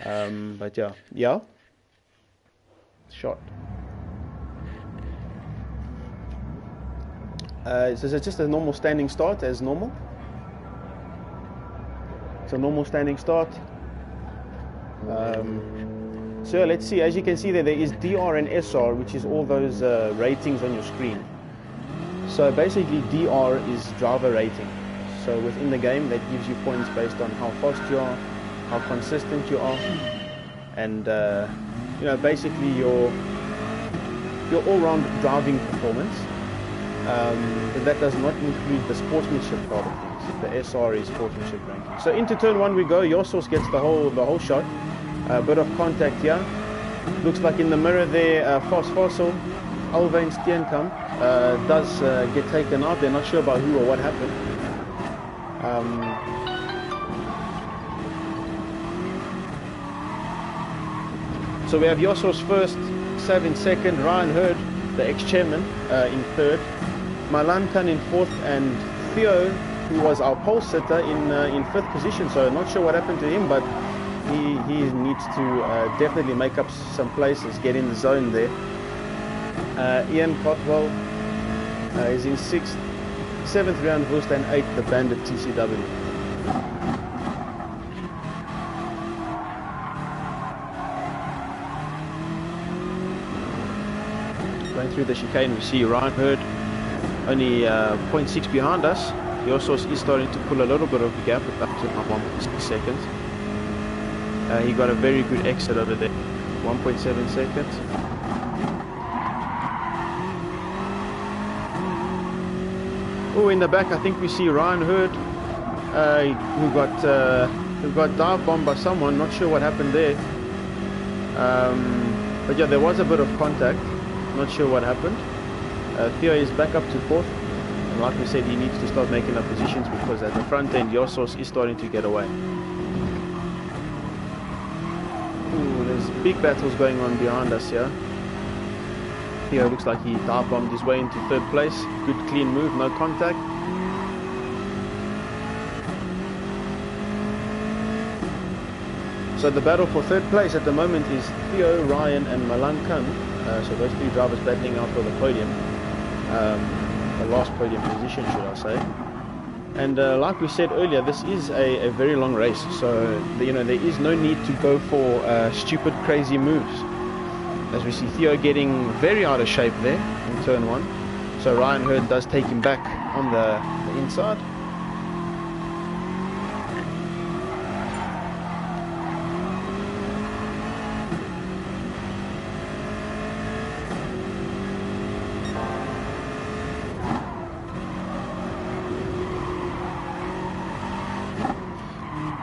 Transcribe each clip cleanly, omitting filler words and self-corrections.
But yeah, shot. So it's just a normal standing start as normal. It's a normal standing start. So let's see, as you can see there is DR and SR, which is all those ratings on your screen. So basically DR is driver rating. So within the game that gives you points based on how fast you are, how consistent you are, and you know, basically your all-round driving performance. But that does not include the sportsmanship part of things. The SR is sportsmanship ranking. So into turn one we go. Yosos gets the whole shot. A bit of contact here. Looks like in the mirror there, Fast Fossil, Alvain Steenkamp does get taken out. They're not sure about who or what happened. So we have Yosos first, Sav in second, Ryan Hurd, the ex-chairman, in third, Malankan in fourth, and Theo, who was our pole sitter, in fifth position. So not sure what happened to him, but he needs to definitely make up some places, get in the zone there. Ian Cotwell is in sixth, seventh Rian Wust, and eighth the Bandit TCW. Going through the chicane, we see Ryan Hurd only 0.6 behind us. Yosos is starting to pull a little bit of a gap, up to 1.6 seconds. He got a very good exit over there, 1.7 seconds. Oh, in the back, I think we see Ryan Hurd, who got dive bombed by someone. Not sure what happened there. But yeah, there was a bit of contact. Not sure what happened. Theo is back up to fourth. And like we said, he needs to start making up positions because at the front end, Yosos is starting to get away. Ooh, there's big battles going on behind us here. Theo looks like he dive bombed his way into third place. Good clean move, no contact. So the battle for third place at the moment is Theo, Ryan and Malankan. So those three drivers battling out for the podium. The last podium position, should I say. And like we said earlier, this is a very long race. So you know, there is no need to go for stupid, crazy moves. As we see Theo getting very out of shape there in turn one. So Ryan Hurd does take him back on the inside.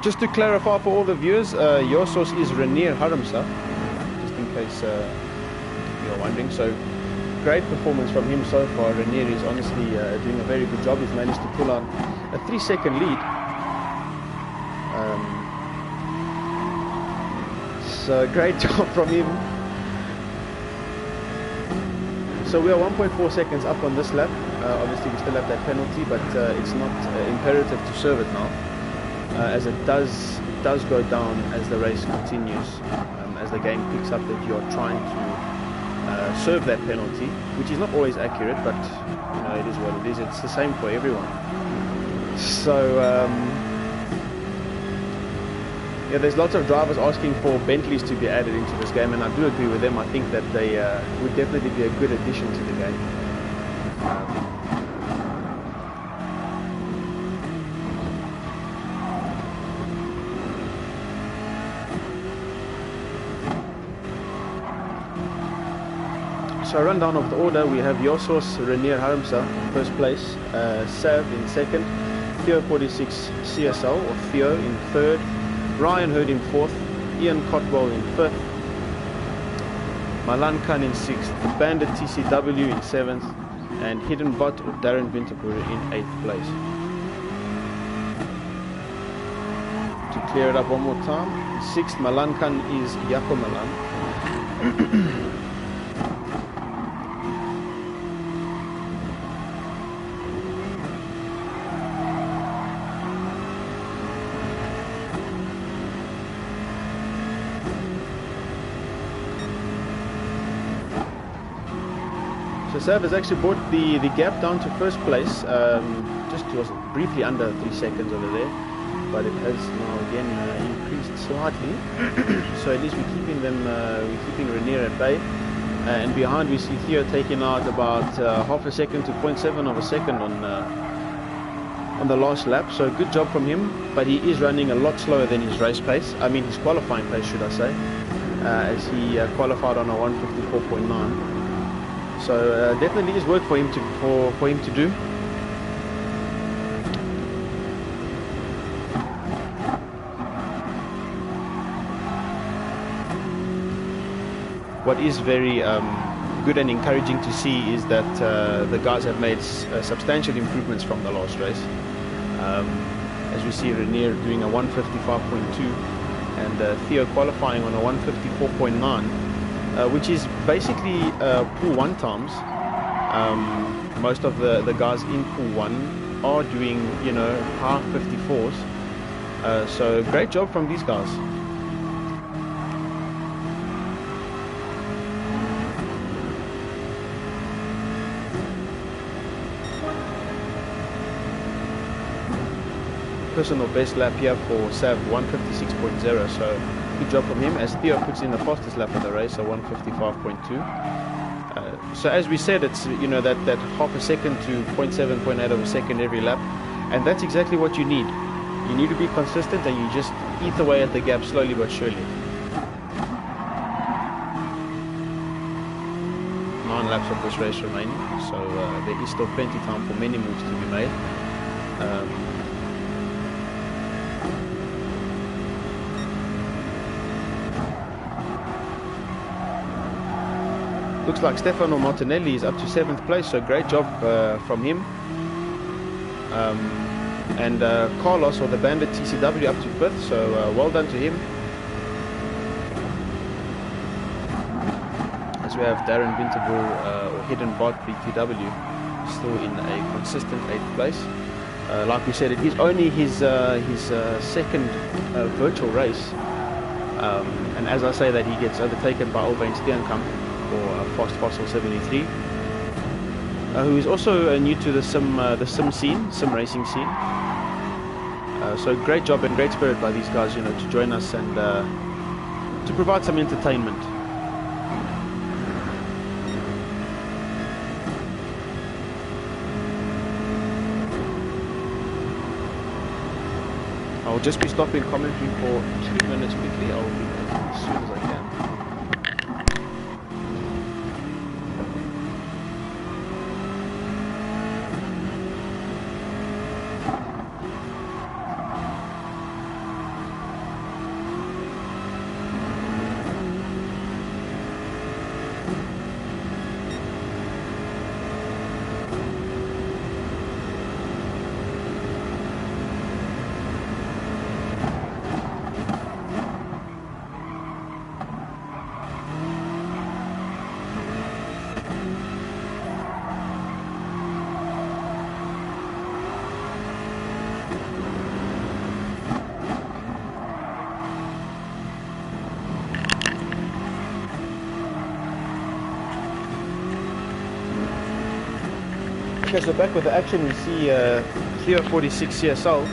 Just to clarify for all the viewers, Yosos is Renier Haramsa, just in case you're wondering. So great performance from him so far. Renier is honestly doing a very good job. He's managed to pull on a 3-second lead. So great job from him. So we are 1.4 seconds up on this lap. Obviously we still have that penalty, but it's not imperative to serve it now. As it does go down as the race continues, as the game picks up that you're trying to serve that penalty, which is not always accurate, but you know, it is what it is. It's the same for everyone. So yeah, there's lots of drivers asking for Bentleys to be added into this game, and I do agree with them. I think that they would definitely be a good addition to the game. So rundown of the order, we have Yosos Renier Haramsa in first place, Sav in second, Theo 46 CSL or Theo in third, Ryan Hurd in fourth, Ian Cotwell in fifth, Malankan in sixth, Bandit TCW in seventh, and Hidden Bot or Darren Winterpoer in eighth place. To clear it up one more time, in sixth Malankan is Jaco Malan. So Sav has actually brought the gap down to first place, just was briefly under 3 seconds over there, but it has now again increased slightly. So at least we're keeping them, we're keeping Renier at bay. And behind we see Theo taking out about half a second to 0.7 of a second on the last lap. So good job from him, but he is running a lot slower than his race pace. I mean his qualifying pace, should I say, as he qualified on a 154.9. So definitely is work for him to do. What is very good and encouraging to see is that the guys have made substantial improvements from the last race. As we see Renier doing a 155.2 and Theo qualifying on a 154.9, which is basically pool 1 times. Most of the guys in pool 1 are doing, you know, high 54s. So great job from these guys. Personal best lap here for Sav, 156.0, so good job from him, as Theo puts in the fastest lap of the race, so 155.2. So as we said, it's, you know, that half a second to 0.7, 0.8 of a second every lap, and that's exactly what you need. You need to be consistent, and you just eat away at the gap slowly but surely. 9 laps of this race remaining, so there is still plenty of time for many moves to be made. Looks like Stefano Martinelli is up to 7th place, so great job from him. And Carlos, or the Bandit TCW, up to 5th, so well done to him. As we have Darren Winterboer, or Hidden Bot BTW, still in a consistent 8th place. Like we said, it is only his second virtual race. And as I say that, he gets overtaken by Albain Steenkamp, or Fast Fossil 73, who is also new to the sim racing scene. So great job and great spirit by these guys, you know, to join us and to provide some entertainment. I'll just be stopping commentary for 2 minutes quickly. I'll be back as soon as I can. Okay, so back with the action, we see Theo 46 CSL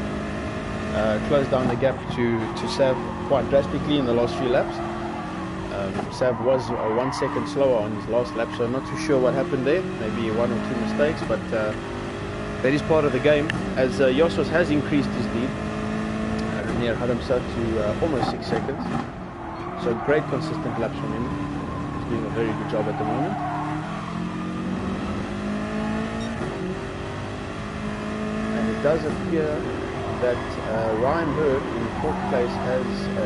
close down the gap to Sav quite drastically in the last few laps. Sav was 1 second slower on his last lap, so I'm not too sure what happened there. Maybe 1 or 2 mistakes, but that is part of the game. As Yosos has increased his lead, Renier had himself to almost 6 seconds. So great consistent laps from him. He's doing a very good job at the moment. It does appear that Ryan Bird in 4th place has a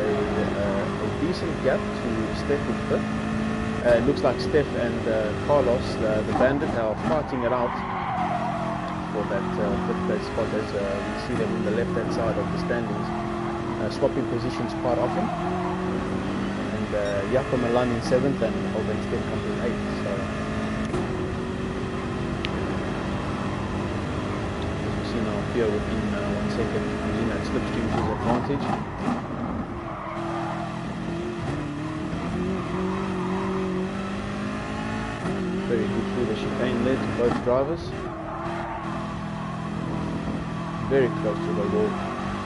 decent gap to Steph in 5th. It looks like Steph and Carlos, the Bandit, are fighting it out for that 5th place spot, as we see them on the left hand side of the standings, swapping positions quite often. And Jaco Milan in 7th and Alban Steenkamp in 8th. So here within 1 second, using that slipstream to his advantage. Very good through the chicane there to both drivers. Very close to the wall.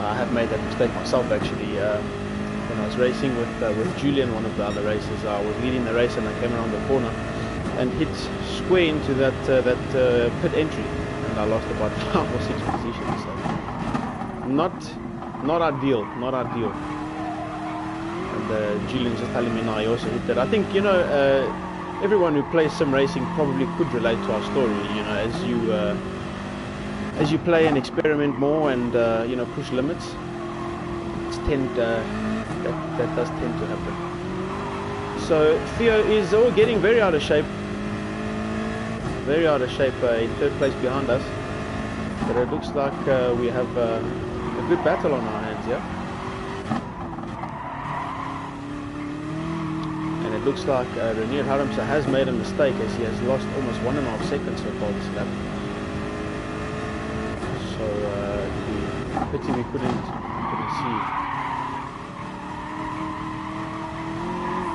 I have made that mistake myself actually. When I was racing with Julian, one of the other racers, I was leading the race and I came around the corner and hit square into that pit entry, and I lost about 5 or 6 positions. So not ideal, not ideal. And Julian's just telling me now he also hit that. I think, you know, everyone who plays sim racing probably could relate to our story. You know, as you play and experiment more and you know, push limits, that does tend to happen. So Theo is all getting very out of shape. Very out of shape in 3rd place behind us. But it looks like we have a good battle on our hands, yeah? And it looks like Renier Haramsa has made a mistake, as he has lost almost 1.5 seconds so far this lap. So the pity we couldn't see.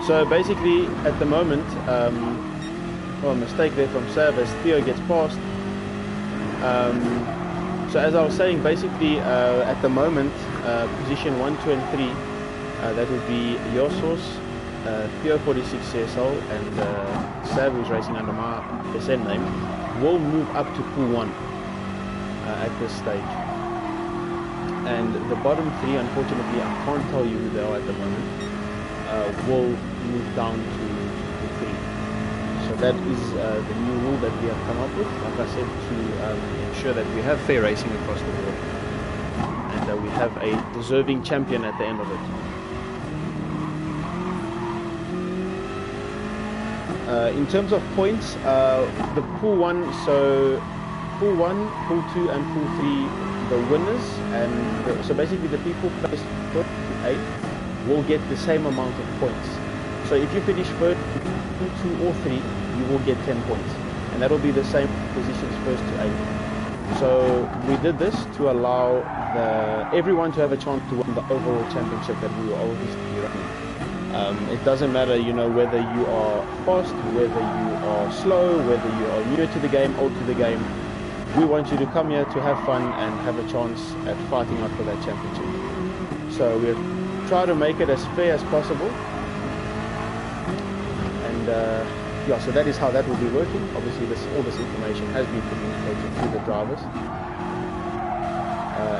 So basically, at the moment, a mistake there from Sav as Theo gets past. So as I was saying, basically, at the moment, position 1, 2, and 3, that would be Yosos, Theo 46 CSL, and Sav, who's racing under my SN name, will move up to pool 1 at this stage. And the bottom 3, unfortunately, I can't tell you who they are at the moment, will move down to 3. So that is the new rule that we have come up with, like I said, to ensure that we have fair racing across the board, and that we have a deserving champion at the end of it. In terms of points, the pool 1, so pool 1, pool 2 and pool 3, the winners, and so basically the people placed 1st to 8th will get the same amount of points. So if you finish 1st, 2 or 3, you will get 10 points, and that will be the same positions 1st to 8th. So we did this to allow everyone to have a chance to win the overall championship that we will always be running. It doesn't matter, you know, whether you are fast, whether you are slow, whether you are new to the game, old to the game. We want you to come here to have fun and have a chance at fighting out for that championship. So we've tried to make it as fair as possible. And yeah, so that is how that will be working. Obviously, all this information has been communicated to the drivers.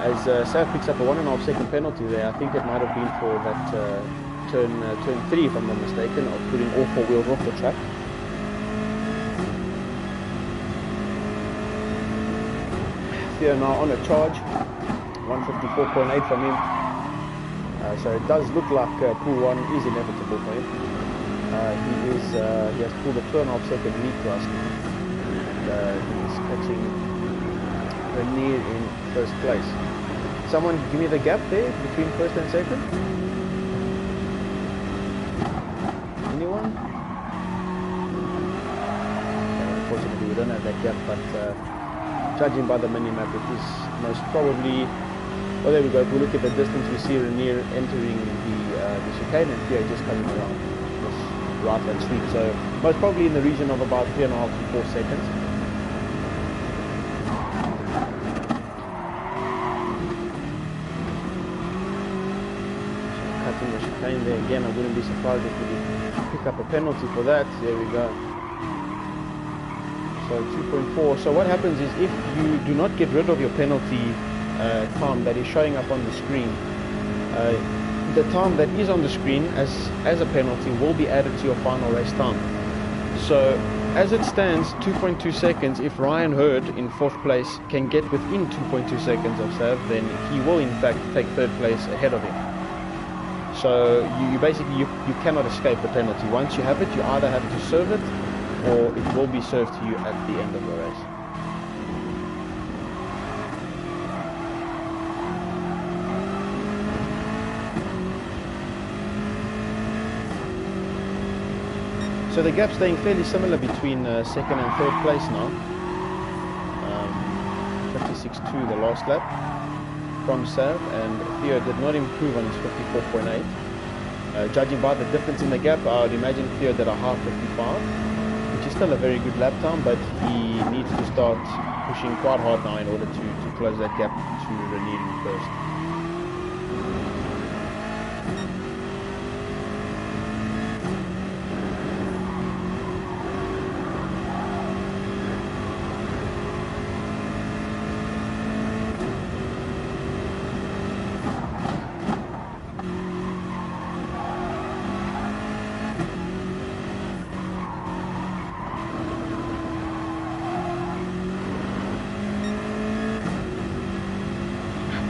As Sav picks up a 1.5 second penalty there, I think it might have been for that turn 3, if I'm not mistaken, of putting all 4 wheels off the track. Theo now on a charge, 154.8 from him. So it does look like pool 1 is inevitable for him. He has pulled a 2.5 second lead to us, and he's catching Renier in 1st place. Someone give me the gap there between 1st and 2nd. Anyone? Unfortunately, we don't have that gap, but judging by the mini-map, it is most probably... Oh, there we go. If we look at the distance, we see Renier entering the chicane and Theo just coming around this right-hand sweep. So most probably in the region of about 3.5 to 4 seconds. So cutting the chicane there again. I wouldn't be surprised if we pick up a penalty for that. There we go. So 2.4. So what happens is, if you do not get rid of your penalty time that is showing up on the screen, the time that is on the screen as a penalty will be added to your final race time. So as it stands, 2.2 seconds, if Ryan Hurd in 4th place can get within 2.2 seconds of Sav, then he will in fact take 3rd place ahead of him. So you basically you cannot escape the penalty. Once you have it, you either have to serve it, or it will be served to you at the end of the race. So the gap staying fairly similar between 2nd and 3rd place now. 56.2 the last lap from Sav, and Theo did not improve on his 54.8. Judging by the difference in the gap, I would imagine Theo did a half 55. Which is still a very good lap time, but he needs to start pushing quite hard now in order to close that gap to Ranieri first.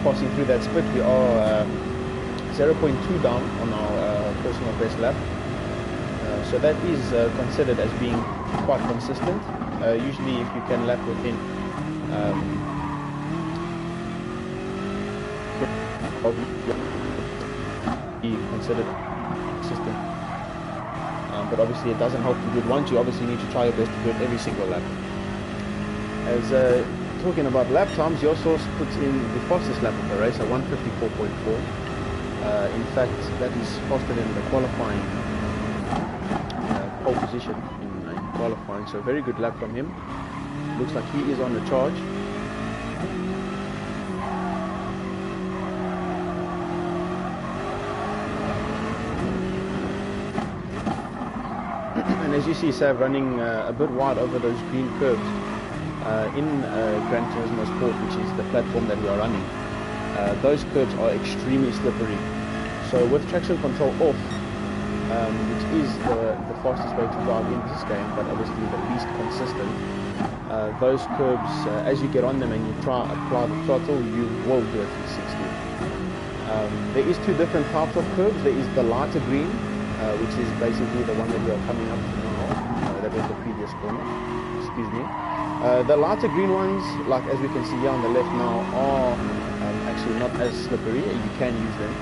Passing through that split, we are 0.2 down on our personal best lap, so that is considered as being quite consistent. Usually if you can lap within be considered consistent, but obviously it doesn't help to do it once. You obviously need to try your best to do it every single lap. As talking about lap times, your source puts in the fastest lap of the race at 154.4. In fact, that is faster than the qualifying pole position in qualifying, so very good lap from him. Looks like he is on the charge. And as you see, Sav running a bit wide over those green curves. In Gran Turismo Sport, which is the platform that we are running, those curves are extremely slippery. So with traction control off, which is the fastest way to drive in this game, but obviously the least consistent, those curves, as you get on them and you try to apply the throttle, you will do a 360. There is two different types of curves. There is the lighter green, which is basically the one that we are coming up to now. That was the previous corner. Excuse me. The lighter green ones, like as we can see here on the left now, are actually not as slippery. You can use them,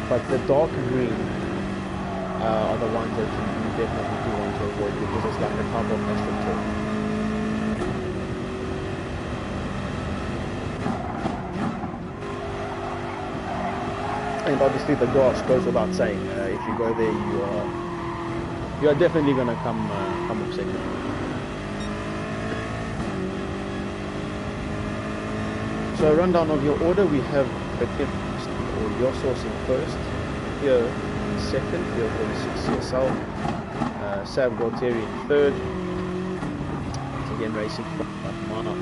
but the darker green are the ones that you definitely do want to avoid, because it's like a type of astroturf. And obviously the grass goes without saying. If you go there, you are definitely going to come up second. So rundown of your order, we have your source in first, here in second, here 46 CSL, Sav Gualtieri in third, again racing from Mana.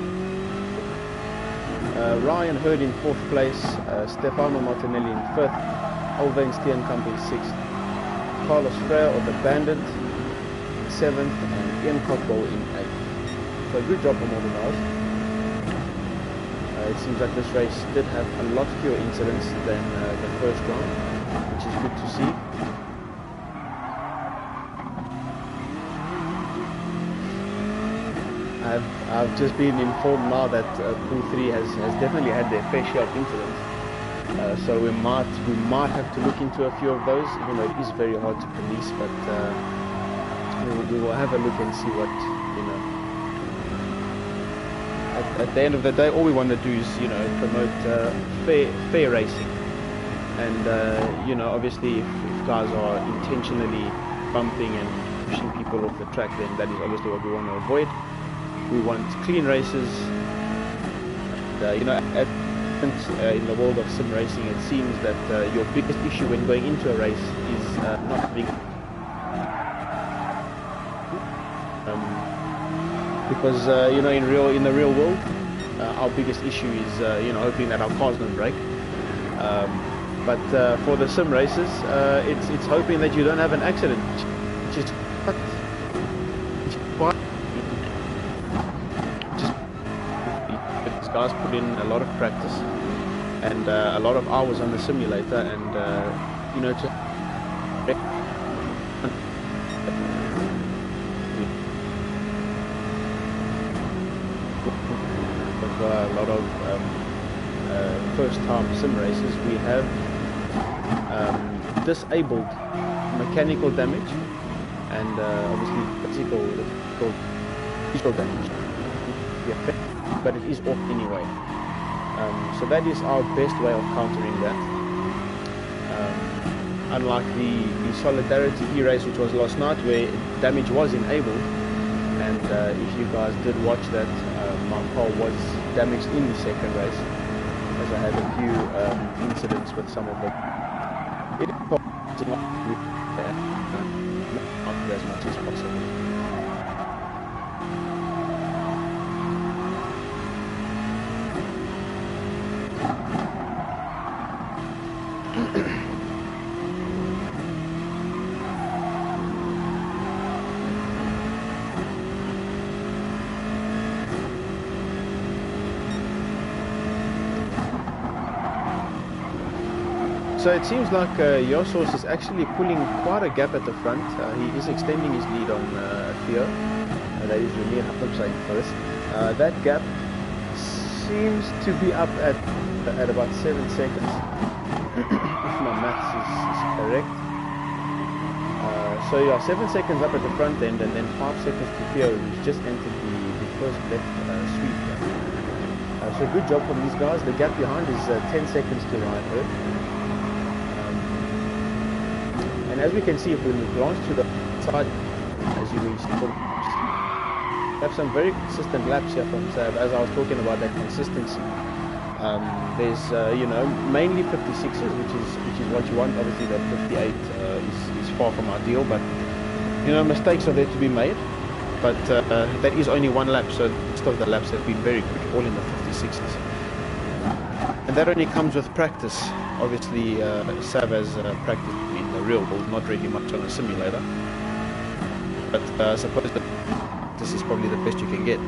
Ryan Hurd in fourth place, Stefano Martinelli in fifth, Alvain Steenkamp in sixth, Carlos Freire or the Bandit in seventh, and Ian Cockball in eighth. So good job from all the guys. It seems like this race did have a lot fewer incidents than the first round, which is good to see. I've just been informed now that Pool 3 has definitely had their fair share of incidents. So we might have to look into a few of those, even though it is very hard to police. But we will have a look and see what, you know. At the end of the day, all we want to do is, you know, promote fair racing. And you know, obviously, if guys are intentionally bumping and pushing people off the track, then that is obviously what we want to avoid. We want clean races. And, you know, in the world of sim racing, it seems that your biggest issue when going into a race is not having. Because you know, in the real world, our biggest issue is you know, hoping that our cars don't break. But for the sim races, it's hoping that you don't have an accident, which is these guys put in a lot of practice and a lot of hours on the simulator, and you know, to a lot of first-time sim races, we have disabled mechanical damage and obviously physical damage. Yeah, but it is off anyway. So that is our best way of countering that. Unlike the Solidarity E-Race, which was last night, where damage was enabled, And if you guys did watch that, my car was damaged in the second race, as I had a few incidents with some of the as much as possible. So it seems like Yosos is actually pulling quite a gap at the front. He is extending his lead on Theo. That is Renier Hapside first. That gap seems to be up at about 7 seconds, if my maths is correct. So yeah, 7 seconds up at the front end, and then 5 seconds to Theo, who's just entered the first left sweep. So good job from these guys. The gap behind is 10 seconds to Reinberg. And as we can see, if we glance to the side, as you reach the have some very consistent laps here from Sav. As I was talking about that consistency, there's you know, mainly 56s, which is what you want. Obviously, the 58 is far from ideal, but you know, mistakes are there to be made. But that is only one lap, so most of the laps have been very quick, all in the 56s. And that only comes with practice. Obviously, Sav has practiced in the real world, not really much on a simulator. But I suppose that this is probably the best you can get.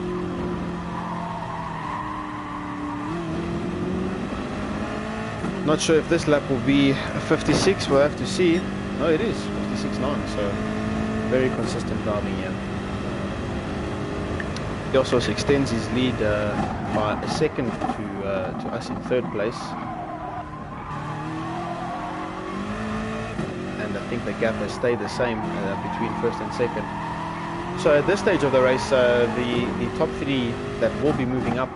Not sure if this lap will be a 56, we'll have to see. No, it is 56.9, so very consistent driving here. He also extends his lead by a second to us in third place. And I think the gap has stayed the same between first and second. So at this stage of the race, the top three that will be moving up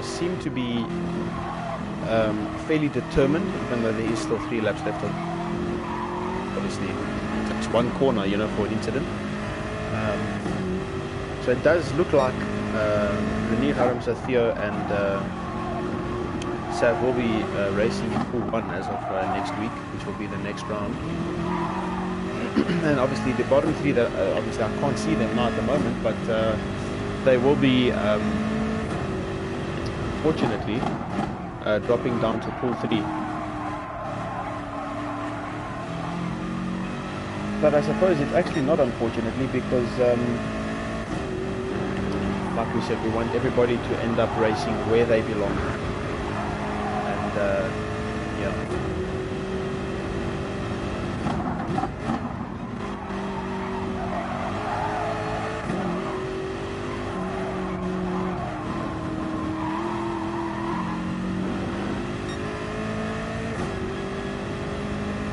seem to be fairly determined, even though there is still 3 laps left on. Obviously, it's one corner, you know, for an incident. So it does look like Renier, Harmsa, Theo and Sav will be racing in pool 1 as of next week, which will be the next round. And obviously the bottom 3, that obviously I can't see them now at the moment, but they will be fortunately dropping down to pool 3. But I suppose it's actually not, unfortunately, because like we said, we want everybody to end up racing where they belong. And yeah.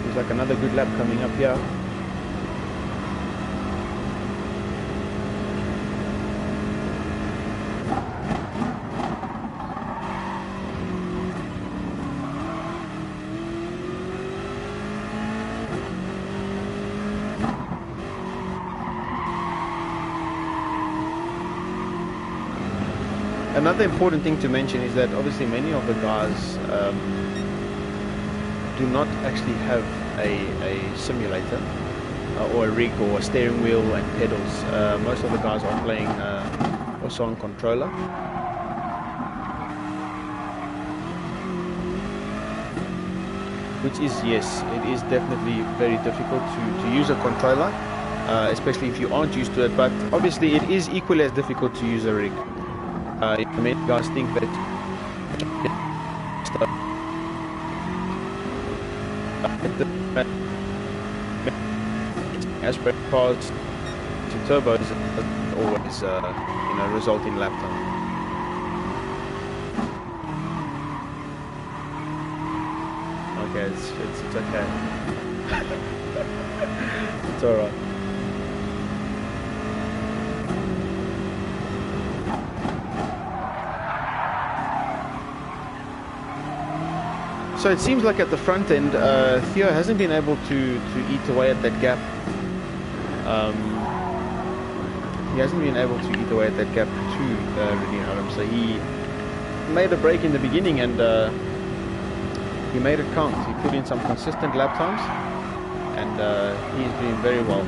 There's like another good lap coming up here. Another important thing to mention is that obviously many of the guys do not actually have a simulator or a rig or a steering wheel and pedals. Most of the guys are playing also on controller. Which is, yes, it is definitely very difficult to use a controller, especially if you aren't used to it, but obviously it is equally as difficult to use a rig. Many guys think that as per cars to turbos doesn't always you know, result in lap time. Okay, it's okay. It's alright. So it seems like at the front end, Theo hasn't been able to eat away at that gap. he hasn't been able to eat away at that gap to Renier Harm. So he made a break in the beginning, and he made it count. He put in some consistent lap times, and he's doing very well.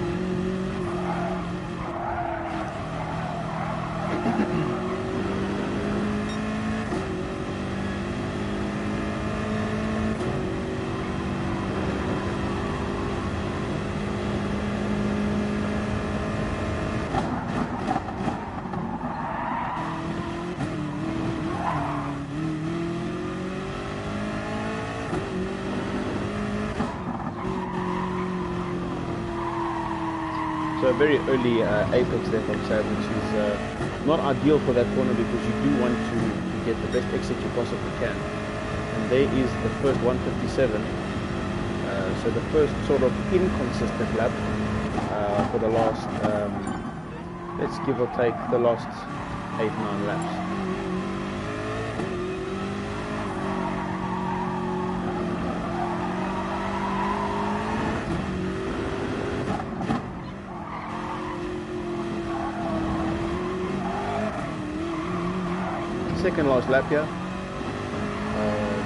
So a very early apex there from Sam, which is not ideal for that corner, because you do want to get the best exit you possibly can. And there is the first 157. So the first sort of inconsistent lap for the last, let's give or take the last 8-9 laps. Second last lap here.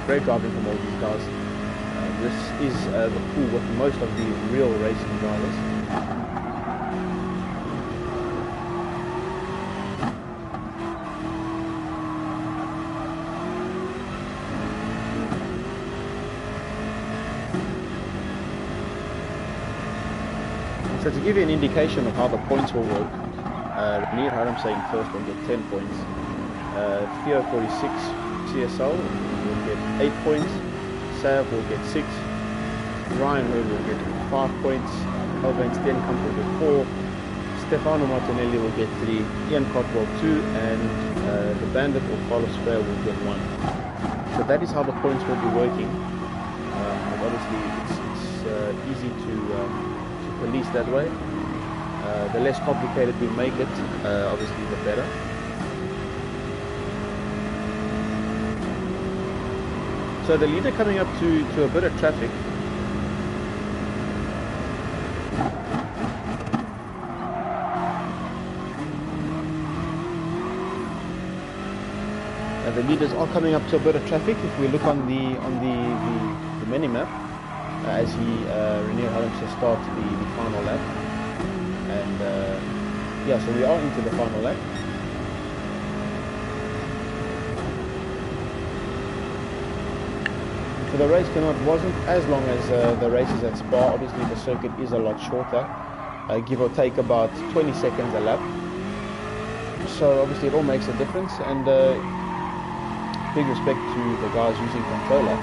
Great driving from all these guys. This is the pool with most of the real racing drivers. So to give you an indication of how the points will work, Renier Harm saying first will get 10 points. Theo 46 CSL will get 8 points, Sav will get 6, Ryan Hurd will get 5 points, Alvin Steenkamp will get 4, Stefano Martinelli will get 3, Ian Cotwell 2, and the Bandit or Carlos Freire will get 1. So that is how the points will be working. Obviously it's easy to police that way. The less complicated we make it, obviously the better. So the leader coming up to a bit of traffic. The leaders are coming up to a bit of traffic. If we look on the mini map, as Renier Harm to start the final lap, and yeah, so we are into the final lap. So the race wasn't as long as the races at Spa. Obviously the circuit is a lot shorter, give or take about 20 seconds a lap. So obviously it all makes a difference, and big respect to the guys using controller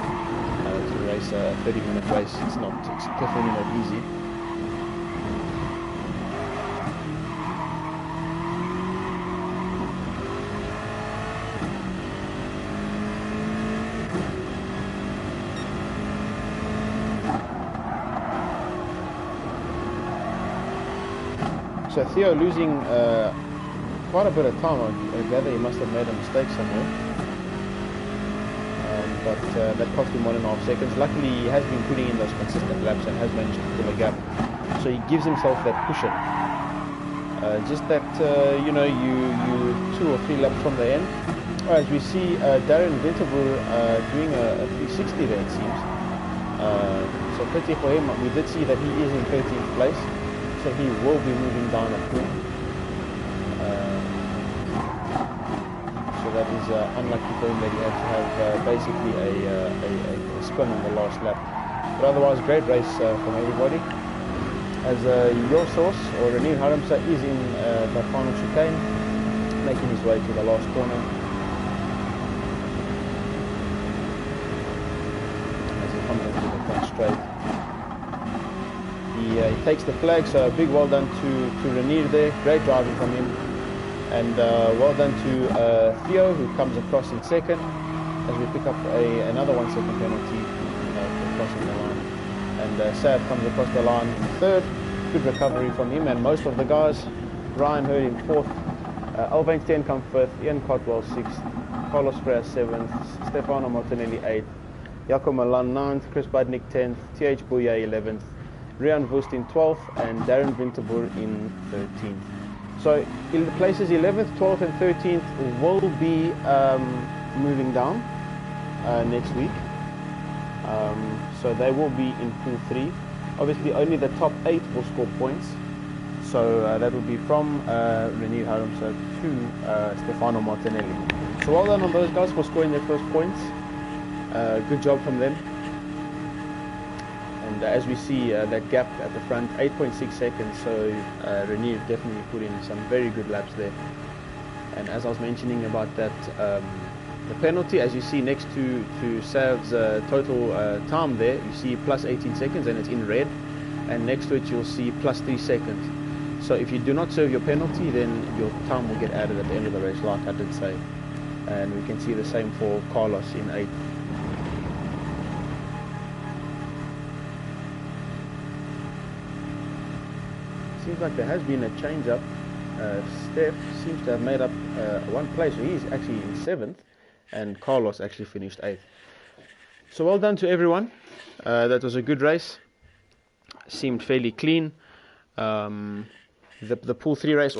to race a 30-minute race. It's definitely not easy. So Theo losing quite a bit of time. I gather he must have made a mistake somewhere. But that cost him 1.5 seconds. Luckily he has been putting in those consistent laps and has managed to pull a gap. So he gives himself that cushion. Just that, you know, you 2 or 3 laps from the end. As we see Darren Winterboer doing a 360 there, it seems. So pity for him. We did see that he is in 13th place. So he will be moving down a pool. So that is unlucky for him that he had to have basically a spin on the last lap. But otherwise, great race from everybody. As your source, or Renier Harm, is in the final chicane, making his way to the last corner. As he comes into the front straight. He takes the flag, so a big well done to Renier there. Great driving from him. And well done to Theo, who comes across in second, as we pick up another 1 second penalty for crossing the line. And Sav comes across the line in third. Good recovery from him and most of the guys. Ryan Hurd in fourth, Alvin Steenkamp fifth, Ian Cotwell sixth, Carlos Freire seventh, Stefano Martinelli eighth, Jaco Milan ninth, Chris Budnick 10th, TH Bouya 11th, Rian Woest in 12th, and Darren Winterboer in 13th. So in the places 11th, 12th and 13th will be moving down next week. So they will be in Pool 3. Obviously only the top 8 will score points. So that will be from Renew Harumsa to Stefano Martinelli. So well done on those guys for scoring their first points. Good job from them. And as we see that gap at the front, 8.6 seconds, so Renew definitely put in some very good laps there. And as I was mentioning about that, the penalty, as you see next to Sav's total time there, you see plus 18 seconds and it's in red, and next to it you'll see plus 3 seconds. So if you do not serve your penalty, then your time will get added at the end of the race, like I did say. And we can see the same for Carlos in 8th. Seems like there has been a change up. Steph seems to have made up one place, so he's actually in 7th, and Carlos actually finished 8th. So well done to everyone. That was a good race. Seemed fairly clean. The Pool 3 race